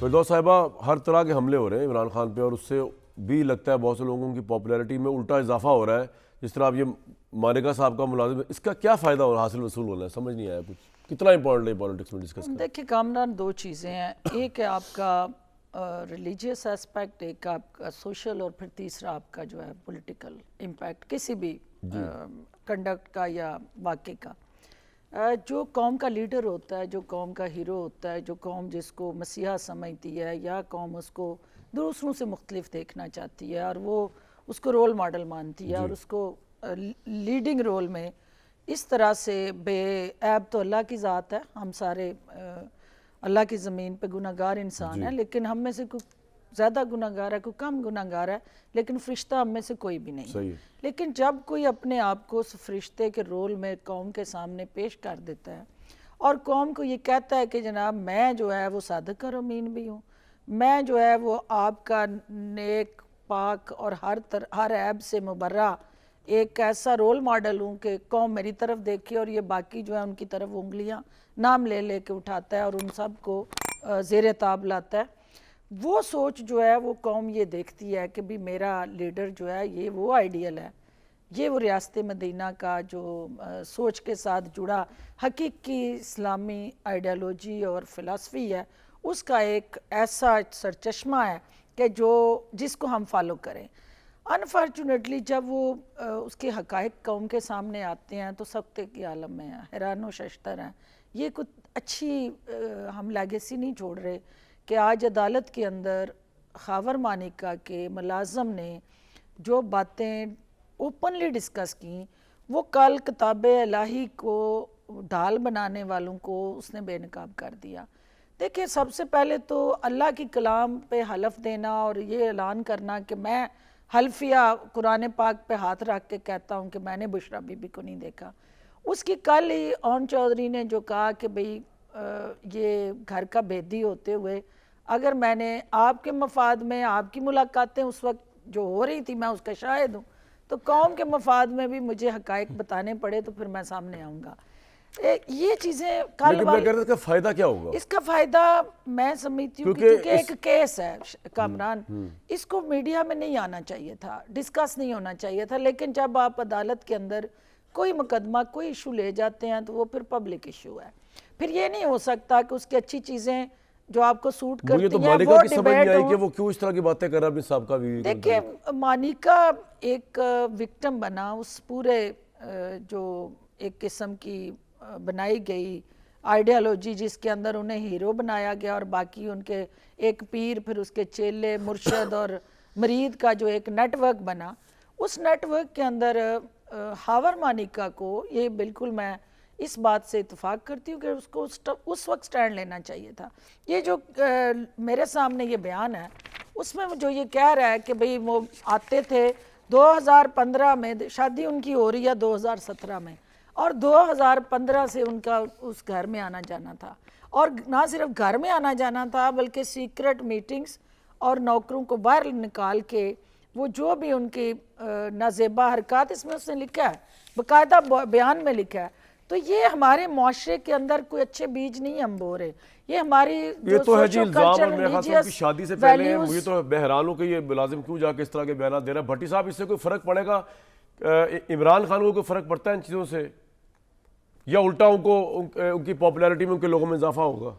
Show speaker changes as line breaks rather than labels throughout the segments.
فردوس صاحبہ، ہر طرح کے حملے ہو رہے ہیں عمران خان پہ، اور اس سے بھی لگتا ہے بہت سے لوگوں کی پاپولیرٹی میں الٹا اضافہ ہو رہا ہے. جس طرح اب یہ مانیکا صاحب کا ملازم ہے، اس کا کیا فائدہ ہو رہا ہے، حاصل وصول ہونا ہے، سمجھ نہیں آیا کچھ. کتنا امپورٹنٹ ہے پالیٹکس میں ڈسکس کرنا؟
دیکھیں کامران، دو چیزیں ہیں. ایک ہے آپ کا ریلیجیس اسپیکٹ، ایک آپ کا سوشل، اور پھر تیسرا آپ کا جو ہے پولیٹیکل امپیکٹ کسی بھی کنڈکٹ کا یا واقعے کا. جو قوم کا لیڈر ہوتا ہے، جو قوم کا ہیرو ہوتا ہے، جو قوم جس کو مسیحا سمجھتی ہے یا قوم اس کو دوسروں سے مختلف دیکھنا چاہتی ہے اور وہ اس کو رول ماڈل مانتی ہے اور اس کو لیڈنگ رول میں اس طرح سے بے عیب، تو اللہ کی ذات ہے. ہم سارے اللہ کی زمین پہ گناہ گار انسان ہیں، لیکن ہم میں سے کوئی زیادہ گناہ گار ہے، کوئی کم گناہ گار ہے، لیکن فرشتہ ہم میں سے کوئی بھی نہیں ہے. لیکن جب کوئی اپنے آپ کو اس فرشتے کے رول میں قوم کے سامنے پیش کر دیتا ہے اور قوم کو یہ کہتا ہے کہ جناب میں جو ہے وہ صادق اور امین بھی ہوں، میں جو ہے وہ آپ کا نیک پاک اور ہر عیب سے مبرہ ایک ایسا رول ماڈل ہوں کہ قوم میری طرف دیکھے، اور یہ باقی جو ہے ان کی طرف انگلیاں نام لے لے کے اٹھاتا ہے اور ان سب کو زیر تاب لاتا ہے. وہ سوچ جو ہے وہ قوم یہ دیکھتی ہے کہ بھی میرا لیڈر جو ہے یہ وہ آئیڈیل ہے، یہ وہ ریاست مدینہ کا جو سوچ کے ساتھ جڑا حقیقی اسلامی آئیڈیالوجی اور فلسفی ہے، اس کا ایک ایسا سرچشمہ ہے کہ جس کو ہم فالو کریں. انفارچونیٹلی جب وہ اس کے حقائق قوم کے سامنے آتے ہیں تو سکتے کی عالم میں ہیں، حیران و ششدر ہیں. یہ کچھ اچھی ہم لیگیسی نہیں چھوڑ رہے کہ آج عدالت کے اندر خاور مانیکا کے ملازم نے جو باتیں اوپنلی ڈسکس کیں، وہ کل کتاب الہی کو ڈھال بنانے والوں کو اس نے بے نقاب کر دیا. دیکھیں، سب سے پہلے تو اللہ کی کلام پہ حلف دینا اور یہ اعلان کرنا کہ میں حلفیہ قرآن پاک پہ ہاتھ رکھ کے کہتا ہوں کہ میں نے بشرا بی بی کو نہیں دیکھا. اس کی کل ہی اون چودھری نے جو کہا کہ بھئی یہ گھر کا بھیدی ہوتے ہوئے اگر میں نے آپ کے مفاد میں آپ کی ملاقاتیں اس وقت جو ہو رہی تھی میں اس کا شاہد ہوں، تو قوم کے مفاد میں بھی مجھے حقائق بتانے پڑے تو پھر میں سامنے آؤں گا. یہ چیزیں
لیکن میں کہہ رہا تھا کہ فائدہ کیا ہوگا
اس کا فائدہ میں سمجھتی ہوں کہ کیونکہ ایک کیس ہے کامران، اس کو میڈیا میں نہیں آنا چاہیے تھا، ڈسکس نہیں ہونا چاہیے تھا. لیکن جب آپ عدالت کے اندر کوئی مقدمہ کوئی ایشو لے جاتے ہیں تو وہ پھر پبلک ایشو ہے. پھر یہ نہیں ہو سکتا کہ اس کی اچھی چیزیں جو آپ کو سوٹ کرتی ہیں وہ ڈیبیٹ ہوں.
مانیکا کی سمجھ نہیں آئی کہ وہ کیوں اس طرح کی باتیں کر رہا ہے اپنے سابقہ بیوی.
دیکھیں، مانیکا ایک وکٹم بنا اس پورے جو ایک قسم کی بنائی گئی آئیڈیالوجی جس کے اندر انہیں ہیرو بنایا گیا اور باقی ان کے ایک پیر، پھر اس کے چیلے، مرشد اور مرید کا جو ایک نیٹ ورک بنا. اس نیٹ ورک کے اندر خاور مانیکا کو یہ بالکل میں اس بات سے اتفاق کرتی ہوں کہ اس کو اس وقت سٹینڈ لینا چاہیے تھا. یہ جو میرے سامنے یہ بیان ہے اس میں جو یہ کہہ رہا ہے کہ بھئی وہ آتے تھے 2015 میں، شادی ان کی ہو رہی ہے 2017 میں، اور 2015 سے ان کا اس گھر میں آنا جانا تھا، اور نہ صرف گھر میں آنا جانا تھا بلکہ سیکرٹ میٹنگز اور نوکروں کو باہر نکال کے وہ جو بھی ان کی نازیبا حرکات، اس میں اس نے لکھا ہے، باقاعدہ بیان میں لکھا ہے. تو یہ ہمارے معاشرے کے اندر کوئی اچھے بیج نہیں ہم بو رہے. یہ ہماری
یہ تو ہے جی الزام، اور میرے خیال سے ان کی شادی سے پہلے ہیں. مجھے تو بہرحال ہوں کہ یہ ملازم کیوں جا کے اس طرح کے بیانات دے رہا ہے. بھٹی صاحب، اس سے کوئی فرق پڑے گا عمران خان کو؟ کوئی فرق پڑتا ہے ان چیزوں سے، یا الٹا ان کی پاپولیرٹی میں ان کے لوگوں میں اضافہ ہوگا؟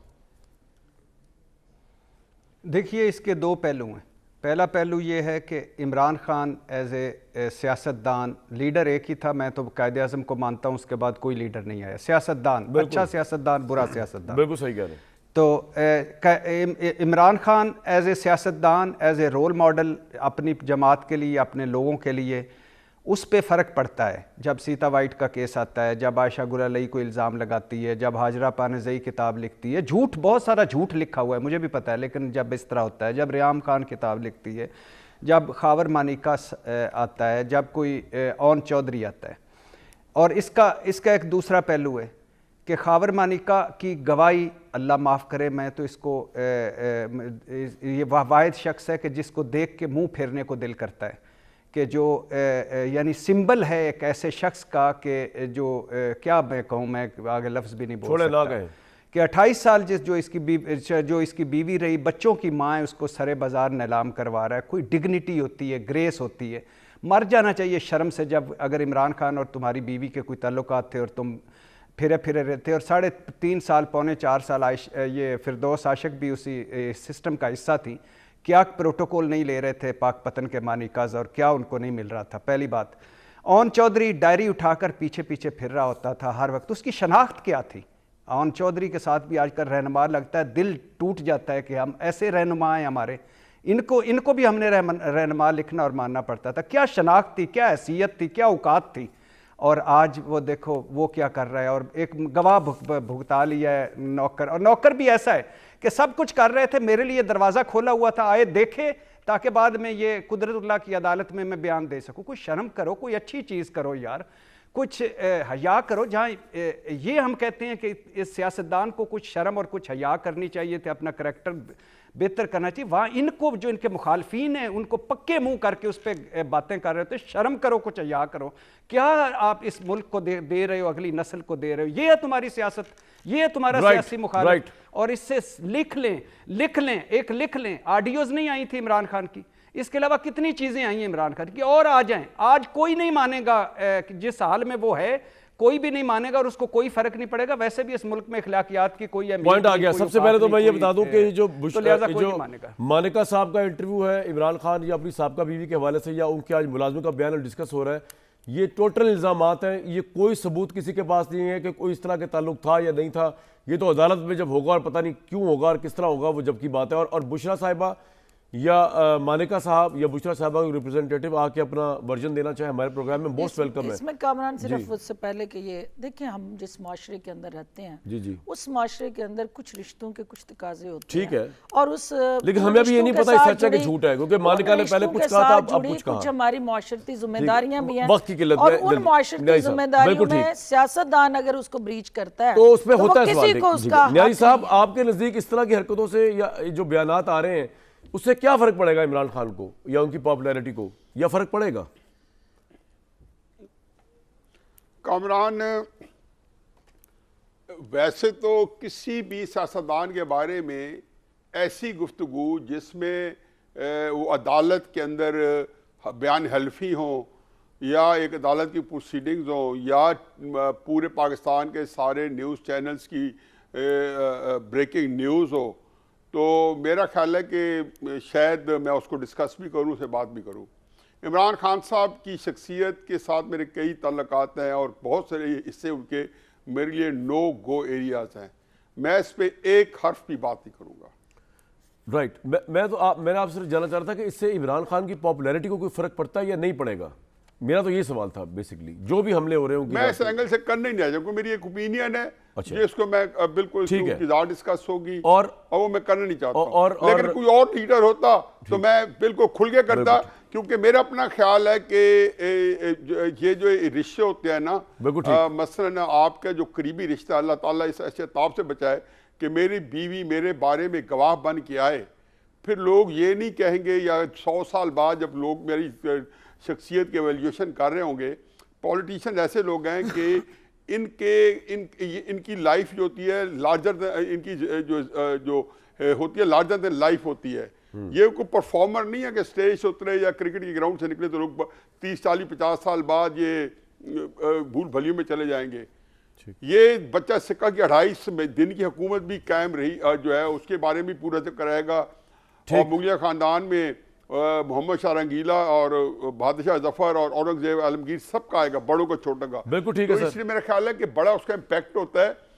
دیکھیے، اس کے دو پہلو ہیں. پہلا پہلو یہ ہے کہ عمران خان ایز اے سیاستدان، لیڈر ایک ہی تھا. میں تو قائد اعظم کو مانتا ہوں، اس کے بعد کوئی لیڈر نہیں آیا. سیاستدان، اچھا سیاستدان، برا سیاستدان.
بالکل صحیح کہہ رہے ہیں.
تو عمران خان ایز اے سیاستدان، ایز اے رول ماڈل اپنی جماعت کے لیے، اپنے لوگوں کے لیے، اس پہ فرق پڑتا ہے. جب سیتا وائٹ کا کیس آتا ہے، جب عائشہ گل علیہ کو الزام لگاتی ہے، جب ہاجرہ پانیزئی کتاب لکھتی ہے، جھوٹ، بہت سارا جھوٹ لکھا ہوا ہے، مجھے بھی پتہ ہے، لیکن جب اس طرح ہوتا ہے، جب ریام خان کتاب لکھتی ہے، جب خاور مانیکا آتا ہے، جب کوئی اون چودھری آتا ہے. اور اس کا ایک دوسرا پہلو ہے کہ خاور مانیکا کی گواہی، اللہ معاف کرے، میں تو اس کو یہ واحد شخص ہے کہ جس کو دیکھ کے منہ پھیرنے کو دل کرتا ہے، کہ جو یعنی سمبل ہے ایک ایسے شخص کا کہ جو کیا میں کہوں، میں آگے لفظ بھی نہیں بول سکتا، کہ 28 سال جو اس کی بیوی رہی، بچوں کی ماں ہے، اس کو سرے بازار نیلام کروا رہا ہے. کوئی ڈگنیٹی ہوتی ہے، گریس ہوتی ہے. مر جانا چاہیے شرم سے جب اگر عمران خان اور تمہاری بیوی کے کوئی تعلقات تھے اور تم پھرے رہتے، اور 3.5 سال 4 سال یہ فردوس عاشق بھی اسی سسٹم کا حصہ تھی. کیا پروٹوکول نہیں لے رہے تھے پاک پتن کے معنی کاز، اور کیا ان کو نہیں مل رہا تھا؟ پہلی بات. اون چودھری ڈائری اٹھا کر پیچھے پھر رہا ہوتا تھا ہر وقت. اس کی شناخت کیا تھی؟ اون چودھری کے ساتھ بھی آج کل رہنما لگتا ہے، دل ٹوٹ جاتا ہے کہ ہم ایسے رہنما ہیں ہمارے، ان کو بھی ہم نے رہنما لکھنا اور ماننا پڑتا تھا. کیا شناخت تھی، کیا حیثیت تھی، کیا اوقات تھی؟ اور آج وہ دیکھو وہ کیا کر رہا ہے، اور ایک گواہ بھگتا لیا ہے نوکر. اور نوکر بھی ایسا ہے کہ سب کچھ کر رہے تھے، میرے لیے دروازہ کھولا ہوا تھا، آئے دیکھے تاکہ بعد میں یہ قدرت اللہ کی عدالت میں بیان دے سکوں. کوئی شرم کرو، کوئی اچھی چیز کرو یار، کچھ حیا کرو. جہاں یہ ہم کہتے ہیں کہ اس سیاستدان کو کچھ شرم اور کچھ حیا کرنی چاہیے تھے، اپنا کریکٹر بہتر کرنا چاہیے، وہاں ان کو جو ان کے مخالفین ہیں ان کو پکے منہ کر کے اس پہ باتیں کر رہے ہوتے. شرم کرو، کچھ حیا کرو. کیا آپ اس ملک کو دے رہے ہو، اگلی نسل کو دے رہے ہو؟ یہ ہے تمہاری سیاست، یہ ہے تمہارا سیاسی مخالف. اور اس سے لکھ لیں. آڈیوز نہیں آئی تھی عمران خان کی، اس کے علاوہ کتنی چیزیں آئی ہیں عمران خان کی، اور آ جائیں. آج کوئی نہیں مانے گا جس حال میں وہ ہے، کوئی بھی نہیں مانے گا اور اس کو کوئی فرق نہیں پڑے گا. ویسے بھی اس ملک میں اخلاقیات کی کوئی
پوائنٹ آ گیا. سب سے پہلے تو میں یہ بتا دوں کہ جو مانیکا صاحب کا انٹرویو ہے عمران خان یا اپنی سابقہ بیوی کے حوالے سے، یا ان کے آج ملازموں کا بیان ڈسکس ہو رہا ہے، یہ ٹوٹل الزامات ہیں. یہ کوئی ثبوت کسی کے پاس نہیں ہے کہ کوئی اس طرح کے تعلق تھا یا نہیں تھا. یہ تو عدالت میں جب ہوگا، اور پتہ نہیں کیوں ہوگا اور کس طرح ہوگا، وہ جب کی بات ہے. اور بشرا صاحبہ یا مانیکا صاحب یا بشرا صاحبہ کو ریپرزنٹیٹو آ کے اپنا ورژن دینا چاہے ہمارے پروگرام میں، موسٹ ویلکم ہے.
اس میں کامران صرف اس سے پہلے کہ یہ دیکھیں، ہم جس معاشرے کے اندر رہتے ہیں اس معاشرے کے اندر کچھ رشتوں کے کچھ تقاضے ہوتے ہیں، ٹھیک ہے، اور اس
لیکن ہمیں بھی یہ نہیں پتا سچ ہے کہ جھوٹ ہے، کیونکہ مانیکا نے پہلے کچھ کہا تھا اب کچھ کہا.
کچھ ہماری معاشرتی ذمہ داریاں بھی ہیں،
وقت کی قلت
اور ان معاشرتی ذمہ داریوں میں سیاستدان اگر اس کو بریچ کرتا ہے
تو اس میں ہوتا ہے
کسی کو اس کا.
نیازی صاحب، آپ کے نزدیک اس طرح کی حرکتوں سے یا جو بیانات آ رہے ہیں اس سے کیا فرق پڑے گا عمران خان کو یا ان کی پاپولیرٹی کو، یا فرق پڑے گا؟
کامران، ویسے تو کسی بھی سیاستدان کے بارے میں ایسی گفتگو جس میں وہ عدالت کے اندر بیان حلفی ہوں یا ایک عدالت کی پروسیڈنگز ہوں یا پورے پاکستان کے سارے نیوز چینلز کی بریکنگ نیوز ہو، تو میرا خیال ہے کہ شاید میں اس کو ڈسکس بھی کروں، اسے بات بھی کروں. عمران خان صاحب کی شخصیت کے ساتھ میرے کئی تعلقات ہیں اور بہت سارے حصے ان کے میرے لیے نو گو ایریاز ہیں. میں اس پہ ایک حرف بھی بات نہیں کروں گا.
رائٹ. میں آپ سے جاننا چاہ رہا تھا کہ اس سے عمران خان کی پاپولیرٹی کو کوئی فرق پڑتا ہے یا نہیں پڑے گا؟ میرا تو یہ سوال تھا بیسکلی. جو بھی حملے ہو رہے ہوں
میں اس اینگل سے کرنا ہی نہیں آیا، کیونکہ میری ایک اوپینین ہے جس کو میں بالکل انتظار ڈسکس ہوگی اور وہ میں کرنا نہیں چاہتا. لیکن کوئی اور لیڈر ہوتا تو میں بالکل کھل کے کرتا، کیونکہ میرا اپنا خیال ہے کہ یہ جو رشتے ہوتے ہیں نا، مثلاً آپ کا جو قریبی رشتہ، اللہ تعالیٰ اس ایسے عذاب سے بچائے کہ میری بیوی میرے بارے میں گواہ بن کے آئے، پھر لوگ یہ نہیں کہیں گے، یا 100 سال بعد جب لوگ میری شخصیت کے ایویلیوشن کر رہے ہوں گے. پولیٹیشین ایسے لوگ ہیں کہ ان کی لائف جو ہوتی ہے لارجر، ان کی جو ہوتی ہے لارجر دین لائف ہوتی ہے. یہ کوئی پرفارمر نہیں ہے کہ اسٹیج سے اترے یا کرکٹ کے گراؤنڈ سے نکلے تو لوگ 30 40 50 سال بعد یہ بھول بھلیوں میں چلے جائیں گے. یہ بچہ سکہ کی 28 دن کی حکومت بھی قائم رہی جو ہے، اس کے بارے میں پورا ذکر رہے گا. اور مغلیہ خاندان میں محمد شاہ رنگیلا اور بہادر شاہ ظفر اور اورنگزیب عالمگیر سب کا آئے گا، بڑوں کا چھوٹوں کا.
بالکل ٹھیک ہے سر.
اس لیے میرا خیال ہے کہ بڑا اس کا امپیکٹ ہوتا ہے.